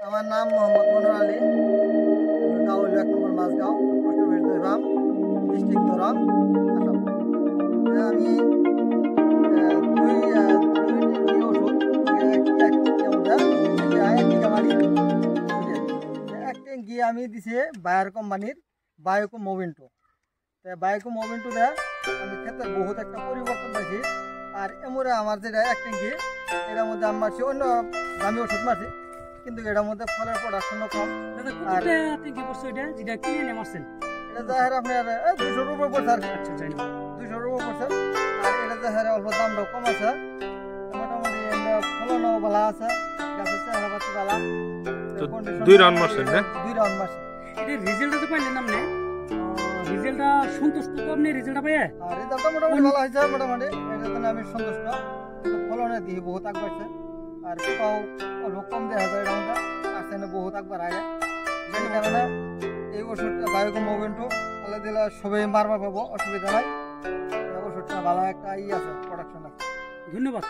আমার নাম মোহাম্মদ মনোয়ার আলী। গাঁও হলো 1 নম্বর Majhgaon, post office Doibam, district Darrang, Assam. আমি দুই ওষুধ এক ট্যাঙ্কি আমি দিছে বায়ার কোম্পানির বায়োকো মোভেন্টো। বায়োকো মোভেন্টো দেয় আমি ক্ষেত্রে বহুত একটা পরিবর্তন পাইছি। আর এমরে আমার যেটা এক ট্যাঙ্কি এটার মধ্যে আমি মারছি অন্য দামি ওষুধ মারছি, কিন্তু এটার মধ্যে ফলের প্রোডাকশনও কম। আর এটা যাই আপনার 200 উপর পড়ছে আর 200 উপর পড়ছে। আর এটা যাই অল্প দামটাও কম আছে, মোটামুটি ফলনও ভালো আছে, গাছের চেহারা পাতি ভালো। 2 রাউন্ড মারছেন? 2 রাউন্ড মারছেন। এটা রেজাল্টটা তো পাইলেন আপনি? রেজাল্টটা সন্তুষ্ট তো আপনি রেজাল্টটা পাইয়ে? রেজাল্টটা মোটামুটি ভালো হয়েছে, মোটামুটি এটার জন্য আমি সন্তুষ্ট। ফলনের দিকে বহুত আগ বাড়ছে, আর পাও অল্প কম দেখা যায়, এটা মধ্যে আসছে বহুত আগবার আগে। সেই কারণে এই ওষুধটা বায়োকো মোভেন্টো আল্লাহ দিলে সবাই মারবার পাবো, অসুবিধা নাই। ওষুধটা ভালো একটা আছে, প্রোডাকশন আছে। ধন্যবাদ।